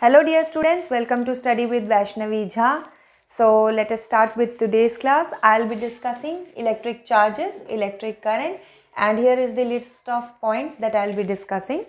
Hello dear students, welcome to study with Vaishnavi Jha. So let us start with today's class. I'll be discussing electric charges, electric current, and here is the list of points that I'll be discussing.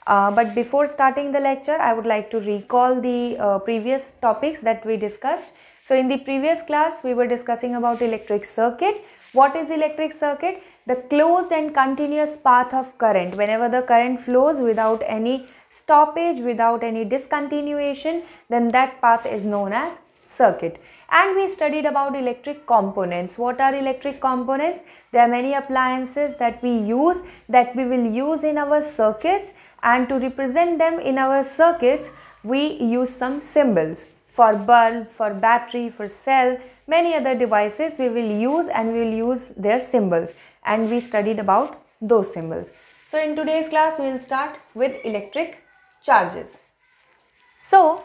But before starting the lecture, I would like to recall the previous topics that we discussed. So in the previous class, we were discussing about electric circuit. What is electric circuit? The closed and continuous path of current. Whenever the current flows without any stoppage, without any discontinuation, then that path is known as circuit. And we studied about electric components. What are electric components? There are many appliances that we will use in our circuits, and to represent them in our circuits, we use some symbols. For bulb, for battery, for cell, many other devices we will use their symbols, and we studied about those symbols. So in today's class we will start with electric charges. So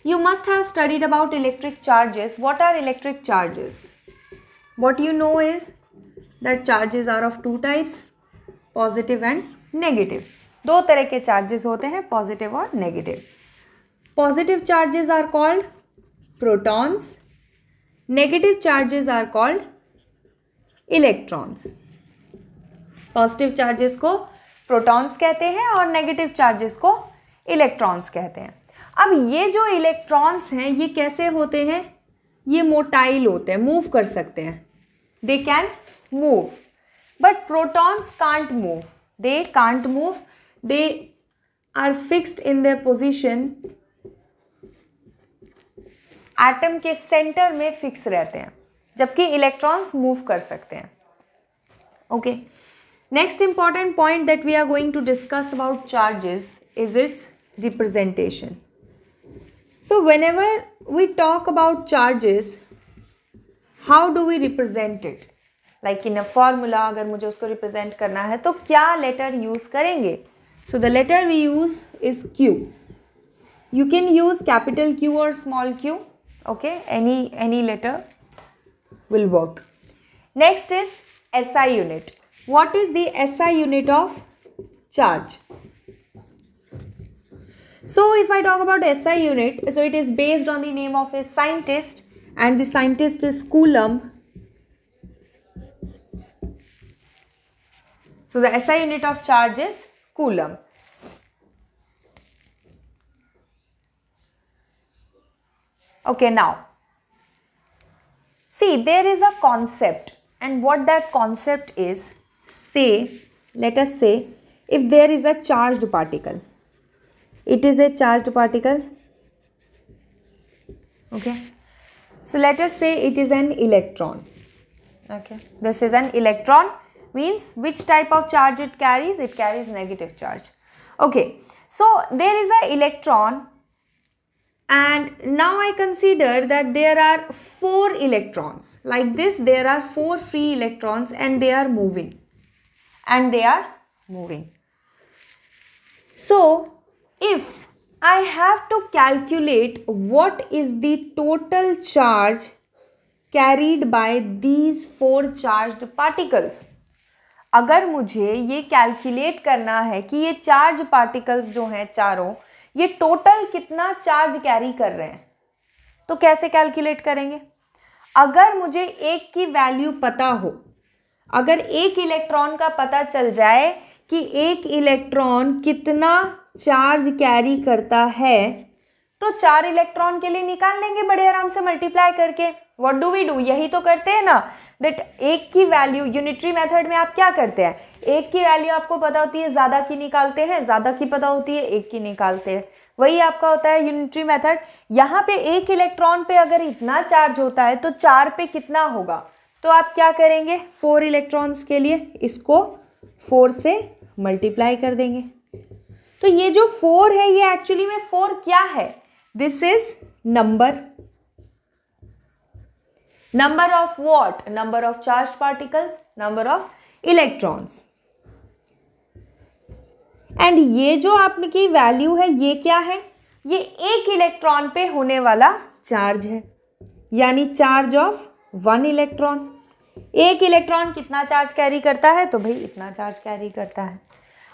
you must have studied about electric charges. What are electric charges? What you know is that charges are of two types, positive and negative. दो तरह के charges होते हैं, positive और negative. Positive charges are called protons. Negative charges are called electrons. Positive charges को protons कहते हैं और negative charges को electrons कहते हैं. अब ये जो electrons हैं ये कैसे होते हैं? ये मोटाइल होते हैं, मूव कर सकते हैं. They can move. But protons can't move. They can't move. They are fixed in their position. Atom के सेंटर में फिक्स रहते हैं, जबकि इलेक्ट्रॉन्स मूव कर सकते हैं. Okay, next important point that we are going to discuss about charges is its representation. So whenever we talk about charges, how do we represent it? Like in a formula, अगर मुझे उसको represent करना है तो क्या letter use करेंगे? So the letter we use is Q. You can use capital Q or small q. Okay, any letter will work. Next is SI unit. What is the SI unit of charge? So if I talk about SI unit, so it is based on the name of a scientist, and the scientist is Coulomb. So the SI unit of charge is Coulomb. Okay, now see, there is a concept, and what that concept is, let us say if there is a charged particle, it is a charged particle. Okay, so let us say it is an electron. Okay, this is an electron, means which type of charge it carries? It carries negative charge. Okay, so there is an electron, and now I consider that there are 4 electrons. Like this, there are 4 free electrons, and they are moving. So if I have to calculate what is the total charge carried by these 4 charged particles, अगर मुझे ये calculate करना है कि ये charge particles जो हैं चारों, ये टोटल कितना चार्ज कैरी कर रहे हैं, तो कैसे कैलकुलेट करेंगे? अगर मुझे एक की वैल्यू पता हो, अगर एक इलेक्ट्रॉन का पता चल जाए कि एक इलेक्ट्रॉन कितना चार्ज कैरी करता है, तो 4 इलेक्ट्रॉन के लिए निकाल लेंगे बड़े आराम से मल्टीप्लाई करके. What do we do? यही तो करते हैं ना, दैट एक की वैल्यू, यूनिटरी मेथड में आप क्या करते हैं? एक की वैल्यू आपको पता होती है, ज़्यादा की निकालते हैं, ज़्यादा की पता होती है, एक की निकालते हैं. वही आपका होता है यूनिटरी मेथड. यहाँ पे एक इलेक्ट्रॉन पे अगर इतना चार्ज होता है तो 4 पे कितना होगा? तो आप क्या करेंगे? 4 इलेक्ट्रॉन्स के लिए इसको 4 से मल्टीप्लाई कर देंगे. तो ये जो 4 है, ये एक्चुअली में 4 क्या है? This is number. Number of what? Number of charged particles, number of electrons. And ये जो आपकी वैल्यू है, ये क्या है? ये एक इलेक्ट्रॉन पे होने वाला चार्ज है, यानी चार्ज ऑफ 1 इलेक्ट्रॉन. एक इलेक्ट्रॉन कितना चार्ज कैरी करता है? तो भाई इतना चार्ज कैरी करता है.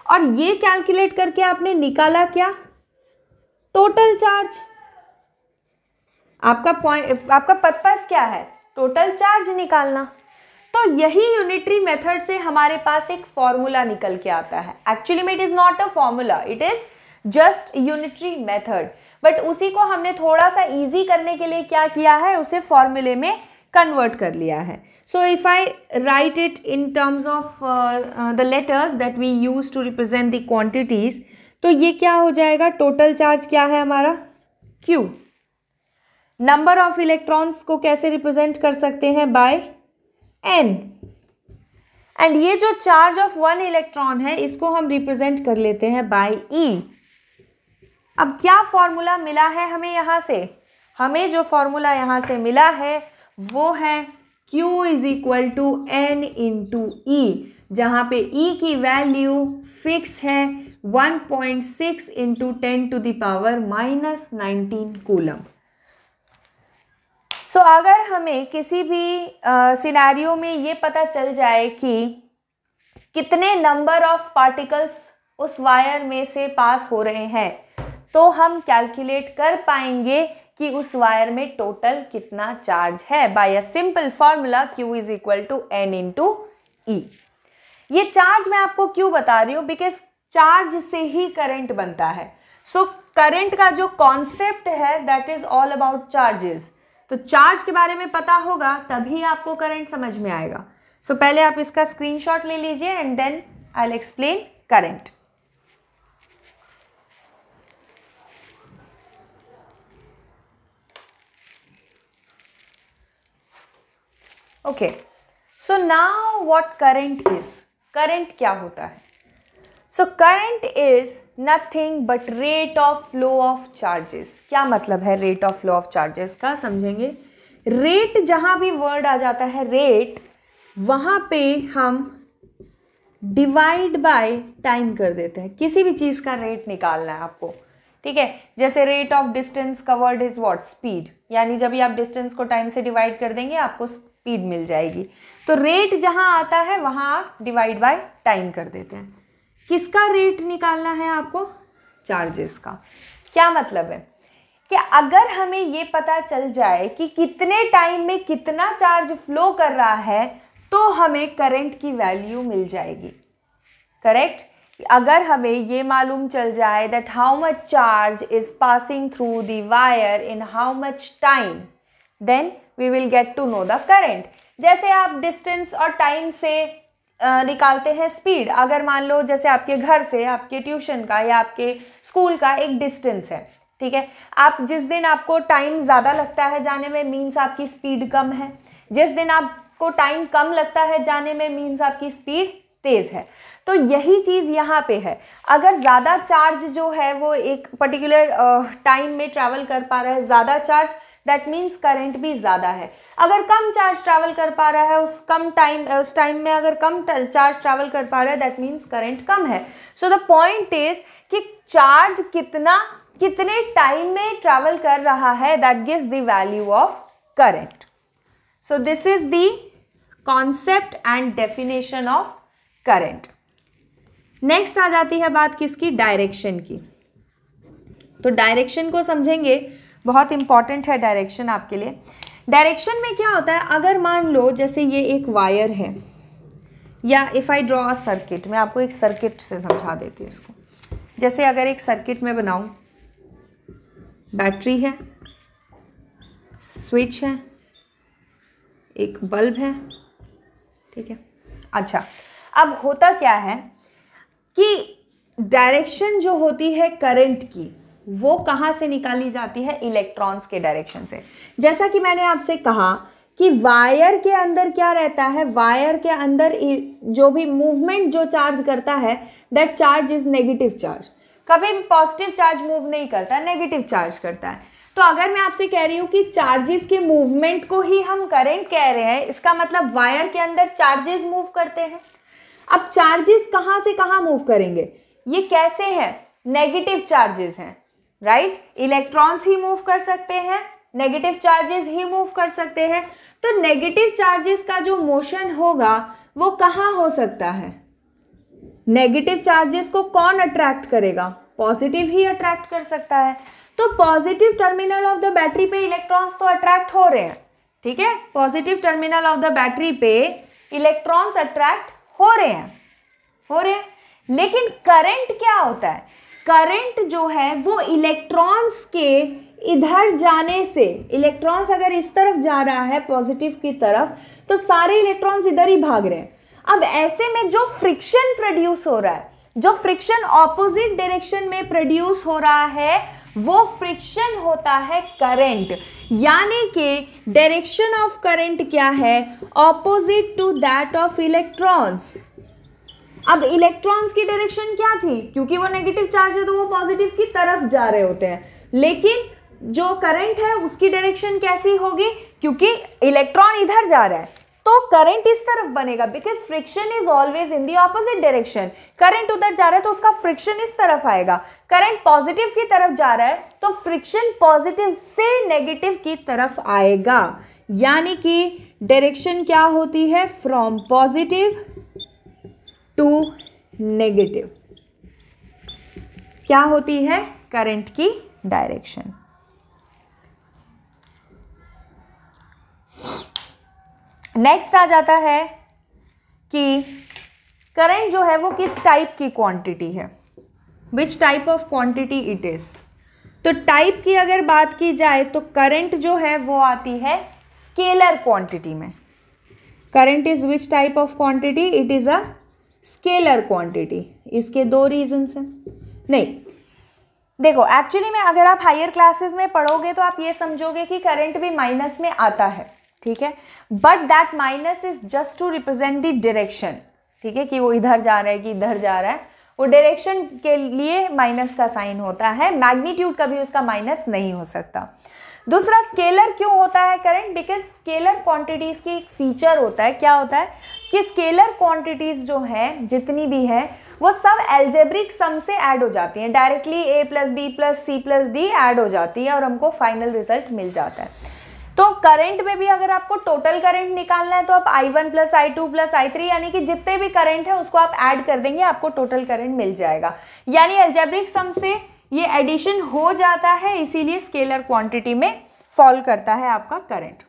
और ये कैलकुलेट करके आपने निकाला क्या? Total charge. आपका पर्पस क्या है? टोटल चार्ज निकालना। तो यही यूनिटरी मेथड से हमारे पास एक फॉर्मूला निकल के आता है। एक्चुअली में it is not a formula, it is just unitary method, but उसी को हमने थोड़ा सा इजी करने के लिए क्या किया है, उसे फॉर्मूले में कन्वर्ट कर लिया है. So if I write it in terms of the letters that we use to represent the quantities, तो ये क्या हो जाएगा? टोटल चार्ज क्या है हमारा? Q. नंबर ऑफ इलेक्ट्रॉन्स को कैसे रिप्रेजेंट कर सकते हैं? Bye N. एंड ये जो चार्ज ऑफ वन इलेक्ट्रॉन है इसको हम रिप्रेजेंट कर लेते हैं बाय E. अब क्या फॉर्मूला मिला है हमें यहाँ से? हमें जो फॉर्मूला यहाँ से मिला है वो है Q is equal to N into E, जहाँ पे E की वैल्यू फिक्स है 1.6 into 10 to the power -19 coulomb. So अगर हमें किसी भी सिनेरियो में ये पता चल जाए कि कितने नंबर ऑफ पार्टिकल्स उस वायर में से पास हो रहे हैं, तो हम कैलकुलेट कर पाएंगे कि उस वायर में टोटल कितना चार्ज है by a simple formula Q is equal to N into E. ये चार्ज मैं आपको क्यों बता रही हूँ? बिकॉज चार्ज से ही करंट बनता है. सो करंट का जो कॉन्सेप्ट है that is all about charges. तो चार्ज के बारे में पता होगा तभी आपको करंट समझ में आएगा. सो पहले आप इसका स्क्रीनशॉट ले लीजिए and then I will explain current. Okay, so now what current is. Current क्या होता है? So current is nothing but rate of flow of charges. क्या मतलब है rate of flow of charges का? समझेंगे. रेट, जहां भी वर्ड आ जाता है रेट, वहां पे हम डिवाइड बाय टाइम कर देते हैं. किसी भी चीज का रेट निकालना है आपको, ठीक है. जैसे rate of distance covered is what? Speed. यानी जब भी आप डिस्टेंस को टाइम से डिवाइड कर देंगे आपको स्पीड मिल जाएगी. तो रेट जहां आता है वहां आप डिवाइड बाय टाइम कर देते हैं. किसका रेट निकालना है आपको? चार्जेस का. क्या मतलब है कि अगर हमें ये पता चल जाए कि कितने टाइम में कितना चार्ज फ्लो कर रहा है तो हमें करंट की वैल्यू मिल जाएगी. करेक्ट. अगर हमें ये मालूम चल जाए that how much charge is passing through the wire in how much time, then we will get to know the current. जैसे आप डिस्टेंस और टाइम से निकालते हैं स्पीड. अगर मान लो जैसे आपके घर से आपके ट्यूशन का या आपके स्कूल का एक डिस्टेंस है, ठीक है. आप जिस दिन आपको टाइम ज़्यादा लगता है जाने में, मीन्स आपकी स्पीड कम है. जिस दिन आपको टाइम कम लगता है जाने में, मीन्स आपकी स्पीड तेज़ है. तो यही चीज़ यहाँ पे है. अगर ज़्यादा चार्ज जो है वो एक पर्टिकुलर टाइम में ट्रैवल कर पा रहा है, ज़्यादा चार्ज, दैट मीन्स करंट भी ज़्यादा है. अगर कम चार्ज ट्रैवल कर पा रहा है उस टाइम में अगर कम चार्ज ट्रैवल कर पा रहा है, दैट मीन्स करंट कम है. सो द पॉइंट इज कि चार्ज कितने टाइम में ट्रैवल कर रहा है, that gives the value of current. So this is the concept and definition of current. Next आ जाती है बात किसकी? डायरेक्शन की. तो डायरेक्शन को समझेंगे, बहुत इंपॉर्टेंट है डायरेक्शन आपके लिए. डायरेक्शन में क्या होता है? अगर मान लो जैसे ये एक वायर है, या if I draw a circuit, मैं आपको एक सर्किट से समझा देती हूँ इसको. जैसे अगर एक सर्किट में बनाऊँ, बैटरी है, स्विच है, एक बल्ब है, ठीक है. अच्छा, अब होता क्या है कि डायरेक्शन जो होती है करंट की, वो कहाँ से निकाली जाती है? इलेक्ट्रॉन्स के डायरेक्शन से. जैसा कि मैंने आपसे कहा कि वायर के अंदर क्या रहता है? वायर के अंदर जो भी मूवमेंट जो चार्ज करता है, that charge is negative charge. कभी भी पॉजिटिव चार्ज मूव नहीं करता, नेगेटिव चार्ज करता है. तो अगर मैं आपसे कह रही हूँ कि चार्जेस के मूवमेंट को ही हम करंट कह रहे हैं, इसका मतलब वायर के अंदर चार्जेस मूव करते हैं. अब चार्जेस कहाँ से कहाँ मूव करेंगे? ये कैसे हैं? नेगेटिव चार्जेस हैं, राइट. इलेक्ट्रॉन्स ही मूव कर सकते हैं, नेगेटिव चार्जेस ही मूव कर सकते हैं. तो नेगेटिव चार्जेस का जो मोशन होगा वो कहाँ हो सकता है? नेगेटिव चार्जेस को कौन अट्रैक्ट करेगा? पॉजिटिव ही अट्रैक्ट कर सकता है। तो positive terminal of the battery पे इलेक्ट्रॉन्स तो अट्रैक्ट हो रहे हैं, ठीक है, positive terminal of the battery पे इलेक्ट्रॉन्स अट्रैक्ट हो रहे हैं, लेकिन करंट क्या होता है? करंट जो है वो इलेक्ट्रॉन्स के इधर जाने से, इलेक्ट्रॉन्स अगर इस तरफ जा रहा है पॉजिटिव की तरफ, तो सारे इलेक्ट्रॉन्स इधर ही भाग रहे हैं। अब ऐसे में जो फ्रिक्शन प्रोड्यूस हो रहा है, जो फ्रिक्शन ऑपोजिट डायरेक्शन में प्रोड्यूस हो रहा है, वो फ्रिक्शन होता है करंट। यानी कि डायरेक्शन ऑफ करंट क्या है? Opposite to that of electrons. अब इलेक्ट्रॉन्स की डायरेक्शन क्या थी? क्योंकि वो नेगेटिव चार्ज है तो वो पॉजिटिव की तरफ जा रहे होते हैं, लेकिन जो करंट है उसकी डायरेक्शन कैसी होगी? क्योंकि इलेक्ट्रॉन इधर जा रहा है तो करंट इस तरफ बनेगा, because friction is always in the opposite direction. Current उधर जा रहा है तो उसका फ्रिक्शन इस तरफ आएगा। करंट पॉजिटिव की तरफ जा रहा है तो फ्रिक्शन पॉजिटिव से नेगेटिव की तरफ आएगा। यानी कि डायरेक्शन क्या होती है? फ्रॉम पॉजिटिव टू नेगेटिव क्या होती है? करंट की डायरेक्शन। नेक्स्ट आ जाता है कि करंट जो है वो किस टाइप की क्वांटिटी है, which type of quantity it is. तो टाइप की अगर बात की जाए तो करंट जो है वो आती है स्केलर क्वांटिटी में। Current is which type of quantity? It is a scalar quantity. इसके दो रीजंस हैं। नहीं, देखो एक्चुअली में अगर आप हायर क्लासेस में पढ़ोगे तो आप ये समझोगे कि करंट भी माइनस में आता है, ठीक है, but that minus is just to represent the direction, ठीक है, कि वो इधर जा रहा है कि इधर जा रहा है, वो डायरेक्शन के लिए माइनस का साइन होता है। मैग्नीट्यूड कभी उसका माइनस नहीं हो सकता। दूसरा, स्केलर क्यों होता है करंट? बिकॉज स्केलर क्वांटिटीज की एक फीचर होता है, क्या होता है कि स्केलर क्वांटिटीज जो है जितनी भी है वो सब एल्जेब्रिक सम से ऐड हो जाती हैं, directly a plus B plus C plus D add हो जाती है और हमको फाइनल रिजल्ट मिल जाता है। तो करंट में भी अगर आपको टोटल करंट निकालना है तो आप I1 plus I2 plus I3 यानी कि जितने भी करंट है उसको आप ऐड कर देंगे, आपको टोटल करंट मिल जाएगा। यानी एल्जेब्रिक सम से ये एडिशन हो जाता है, इसीलिए स्केलर क्वांटिटी में फॉल करता है आपका करंट।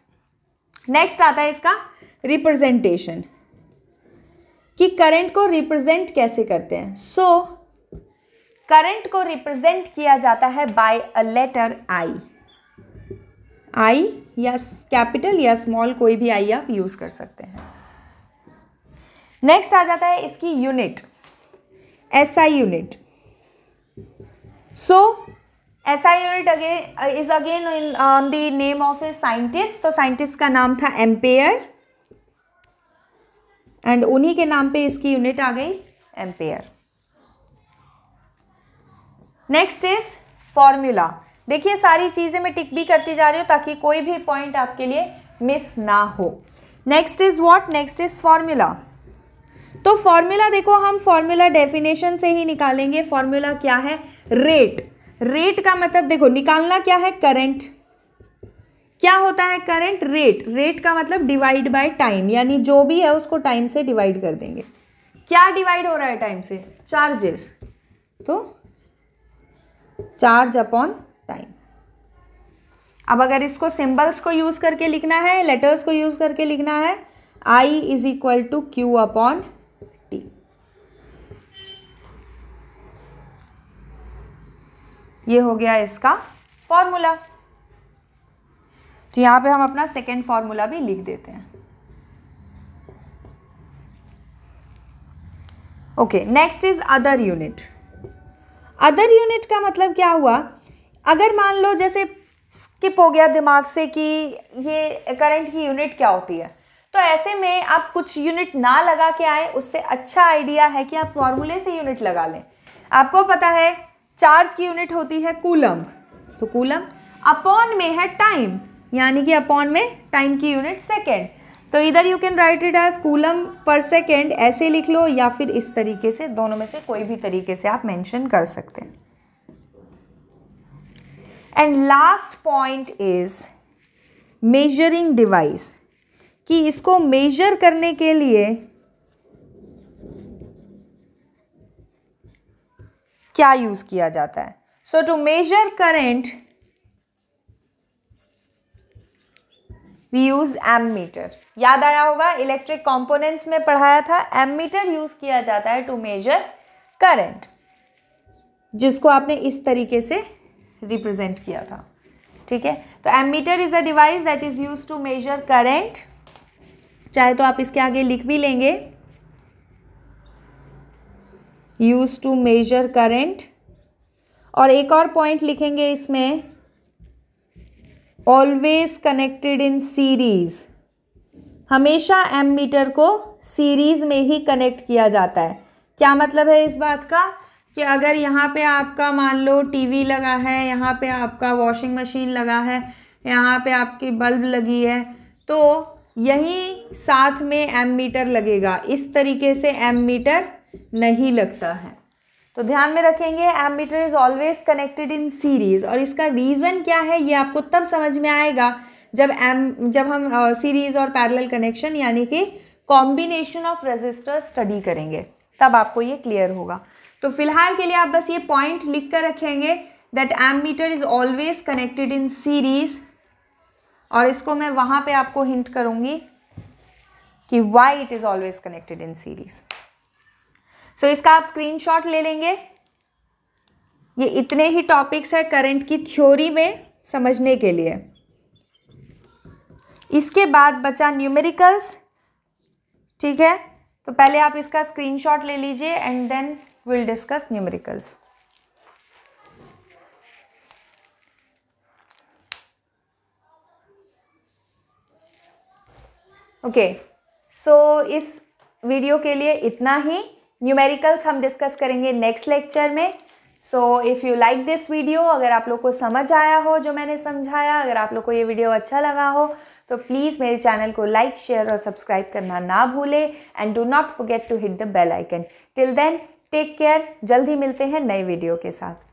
नेक्स्ट आता है इसका रिप्रेजेंटेशन, कि करंट को रिप्रेजेंट कैसे करते हैं। सो करंट को रिप्रेजेंट किया जाता है बाय अ लेटर आई या कैपिटल या स्मॉल, कोई भी आई आप यूज कर सकते हैं। नेक्स्ट आ जाता है इसकी unit, SI unit. So SI unit is again on the name of a scientist. तो साइंटिस्ट का नाम था एम्पेयर एंड उन्हीं के नाम पे इसकी यूनिट आ गई एम्पेयर। Next is formula. देखिए सारी चीजें मैं टिक भी करती जा रही हूँ ताकि कोई भी पॉइंट आपके लिए मिस ना हो। Next is what? Next is formula. तो फॉर्मूला देखो, हम फॉर्मूला डेफिनेशन से ही निकालेंगे। फॉर्मूला क्या है? रेट। रेट का मतलब देखो निकालना क्या है? करंट। क्या होता है करंट? रेट। रेट का मतलब डिवाइड बाय टाइम, यानी जो भी है उसको टाइम से डिवाइड कर देंगे। क्या डिवाइड हो रहा है टाइम से? चार्जेस, तो चार्ज अपॉन टाइम। अब अगर इसको सिंबल्स को यूज करके लिखना है, लेटर्स को यूज करके लिखना है, I is equal to Q upon T। ये हो गया इसका फॉर्मूला। तो यहां पे हम अपना सेकेंड फॉर्मूला भी लिख देते हैं। Okay, next is other unit. Other unit का मतलब क्या हुआ? अगर मान लो जैसे स्किप हो गया दिमाग से कि ये करंट की यूनिट क्या होती है, तो ऐसे में आप कुछ यूनिट ना लगा के आए, उससे अच्छा आइडिया है कि आप फॉर्मूले से यूनिट लगा लें। आपको पता है चार्ज की यूनिट होती है कूलम, तो कूलम अपॉन में है टाइम, यानी कि अपॉन में टाइम की यूनिट सेकेंड। तो इधर you can write it as coulomb per second, ऐसे लिख लो, या फिर इस तरीके से, दोनों में से कोई भी तरीके से आप मेंशन कर सकते हैं। And last point is measuring device, कि इसको मेजर करने के लिए क्या यूज किया जाता है? So to measure current we use ammeter. याद आया होगा, इलेक्ट्रिक कंपोनेंट्स में पढ़ाया था, एमीटर यूज किया जाता है टू मेजर करंट, जिसको आपने इस तरीके से रिप्रेजेंट किया था। ठीक है, तो ammeter is a device that is use to measure current. चाहे तो आप इसके आगे लिख भी लेंगे, यूज टू मेजर करंट। और एक और पॉइंट लिखेंगे इसमें, ऑलवेज कनेक्टेड इन सीरीज। हमेशा एमीटर को सीरीज में ही कनेक्ट किया जाता है। क्या मतलब है इस बात का कि अगर यहाँ पे आपका मान लो टीवी लगा है, यहाँ पे आपका वॉशिंग मशीन लगा है, यहाँ पे आपकी बल्ब लगी है, तो यही साथ में एमीटर लगेगा। इस तरीके से एमीटर नहीं लगता है, तो ध्यान में रखेंगे ammeter is always connected in series. और इसका रीज़न क्या है ये आपको तब समझ में आएगा जब हम सीरीज और पैरेलल कनेक्शन यानी कि कॉम्बिनेशन ऑफ रेजिस्टर स्टडी करेंगे, तब आपको ये क्लियर होगा। तो फिलहाल के लिए आप बस ये पॉइंट लिख कर रखेंगे that ammeter is always connected in series, और इसको मैं वहां पे आपको हिंट करूंगी कि why it is always connected in series. So इसका आप स्क्रीनशॉट ले लेंगे। ये इतने ही टॉपिक्स है करंट की थ्योरी में समझने के लिए। इसके बाद बचा न्यूमेरिकल्स। ठीक है, तो पहले आप इसका स्क्रीनशॉट ले लीजिए and then will discuss numericals. Okay, so इस वीडियो के लिए इतना ही। न्यूमेरिकल्स हम डिस्कस करेंगे नेक्स्ट लेक्चर में। So if you like this video, अगर आप लोग को समझ आया हो जो मैंने समझाया, अगर आप लोग को ये वीडियो अच्छा लगा हो, तो प्लीज़ मेरे चैनल को लाइक, शेयर और सब्सक्राइब करना ना भूलें and do not forget to hit the bell icon. Till then take care, जल्द ही मिलते हैं नए वीडियो के साथ।